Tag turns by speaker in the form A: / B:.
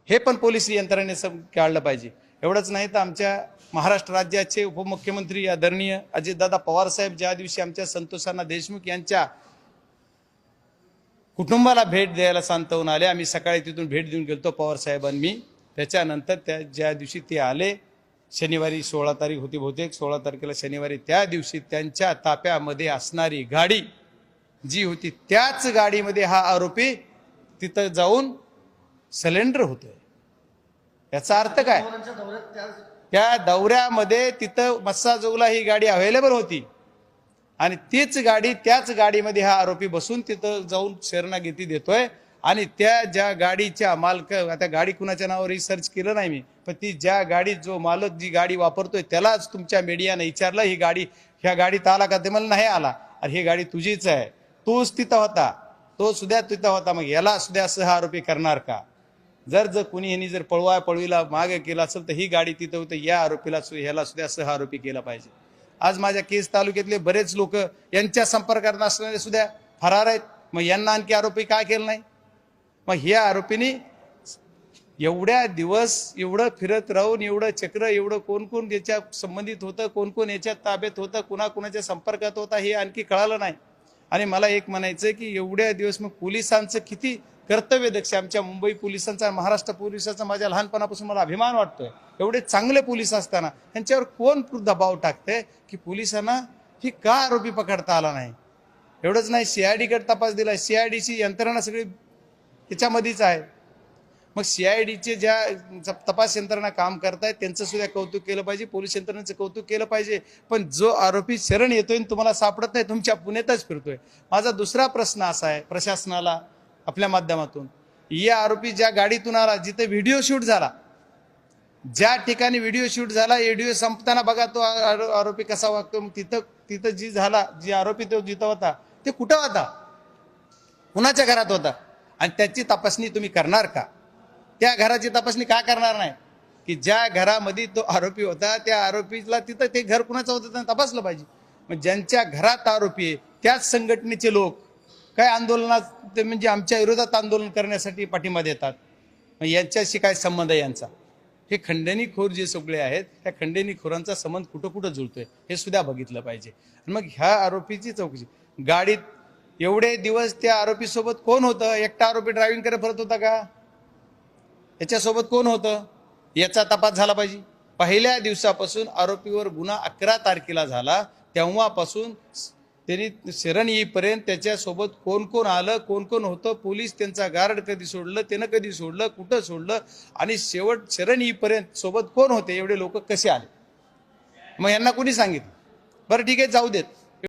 A: हे पण पोलीस यंत्रणेने काढलं पाहिजे। एवढंच नाही तर आमच्या महाराष्ट्र राज्याचे उपमुख्यमंत्री आदरणीय अजितदादा पवार साहेब ज्या दिवशी आमच्या संतोषांना देशमुख यांच्या कुटुंबाला भेट द्यायला सांतवून आले, आम्ही सकाळी तिथून भेट देऊन गेलतो पवार साहेबांनी मी। त्याच्यानंतर ज्या दिवशी ते आले, शनिवारी 16 तारीख होती बहुतेक, 16 तारखेला शनिवारी, त्या दिवशी त्यांच्या ताफ्यामध्ये असणारी गाडी जी होती त्याच गाडीमध्ये हा आरोपी तिथं जाऊन सिलेंडर होतोय। याचा अर्थ काय? त्या दौऱ्यामध्ये तिथं मस्साजोगला ही गाडी अवेलेबल होती आणि तीच गाडी त्याच गाडीमध्ये हा आरोपी बसून तिथं जाऊन शरणागती देतोय। आणि त्या ज्या गाडीच्या मालक, आता गाडी कुणाच्या नावावर रिसर्च केलं नाही मी, पण ती ज्या गाडी जो मालक जी गाडी वापरतोय त्यालाच तुमच्या मीडियाने विचारलं ही गाडी ह्या गाडीत आला का? ते मला नाही आला। अरे ही गाडी तुझीच आहे, तोच तिथं होता, तो सुद्धा तिथं होता, मग याला सुद्धा असं हा आरोपी करणार का? जर कुणी ह्यांनी जर पळवीला मागे केला असेल तर ही गाडी तिथं होती, या आरोपीला ह्याला सुद्धा असं हा आरोपी केला पाहिजे। आज माझ्या केस तालुक्यातले बरेच लोक यांच्या संपर्कात नसणारे सुद्धा फरार आहेत, मग यांना आणखी आरोपी काय केलं नाही? मग ह्या आरोपीने एवढ्या दिवस एवढं फिरत राहून एवढं चक्र, एवढं कोण कोण याच्या संबंधित होतं, कोण कोण याच्या ताब्यात होतं, कुणाकुणाच्या संपर्कात होता हे आणखी कळालं नाही। आणि मला एक म्हणायचं की एवढ्या दिवस मग पोलिसांचं किती कर्तव्य दक्ष, आमच्या मुंबई पोलिसांचा, महाराष्ट्र पोलिसांचा माझ्या लहानपणापासून मला अभिमान वाटतोय। एवढे चांगले पोलीस असताना त्यांच्यावर कोण दबाव टाकते की पोलिसांना ही का आरोपी पकडता आला नाही? एवढंच नाही, CID-कडे तपास दिलाय, CID-ची यंत्रणा सगळी त्याच्यामध्येच आहे। मग CID-चे ज्या तपास यंत्रणा काम करतायत त्यांचं सुद्धा कौतुक केलं पाहिजे, पोलीस यंत्रणेचं कौतुक केलं पाहिजे। पण जो आरोपी शरण येतोय तुम्हाला सापडत नाही, तुमच्या पुण्यातच फिरतोय। माझा दुसरा प्रश्न असा आहे प्रशासनाला आपल्या माध्यमातून, या आरोपी ज्या गाडीतून आला, जिथे व्हिडिओ शूट झाला, ज्या ठिकाणी व्हिडिओ शूट झाला, व्हिडिओ संपताना बघा तो आरोपी कसा वागतो, मग तिथं जी आरोपी तो जिथं होता ते कुठं होता, कुणाच्या घरात होता, आणि त्याची तपासणी तुम्ही करणार का? त्या घराची तपासणी का करणार नाही की ज्या घरामध्ये तो आरोपी होता त्या आरोपीला तिथं ते घर कुणाचं होतं त्यांना तपासलं पाहिजे। मग ज्यांच्या घरात आरोपी आहे त्याच संघटनेचे लोक काय आंदोलनात म्हणजे आमच्या विरोधात आंदोलन करण्यासाठी पाठिंबा देतात, मग यांच्याशी काय संबंध आहे यांचा? हे खंडणीखोर जे सगळे आहेत त्या खंडणीखोरांचा संबंध कुठं कुठं जुळतोय हे सुद्धा बघितलं पाहिजे। मग ह्या आरोपीची चौकशी, गाडीत एवढे दिवस त्या आरोपी सोबत कोण होतं? एकटा आरोपी ड्रायव्हिंग करत फिरत होता का? याच्यासोबत कोण होतं याचा तपास झाला पाहिजे। पहिल्या दिवसापासून आरोपीवर गुन्हा 11 तारखेला झाला, तेव्हापासून त्यांनी शरण येईपर्यंत त्याच्यासोबत कोण कोण आलं, कोण कोण होतं, पोलीस त्यांचा गार्ड कधी सोडलं, त्यानं कधी सोडलं, कुठं सोडलं, आणि शेवट शरण येईपर्यंत सोबत कोण होते, एवढे लोक कसे आले, मग यांना कोणी सांगितलं? बरं ठीक आहे, जाऊ देत,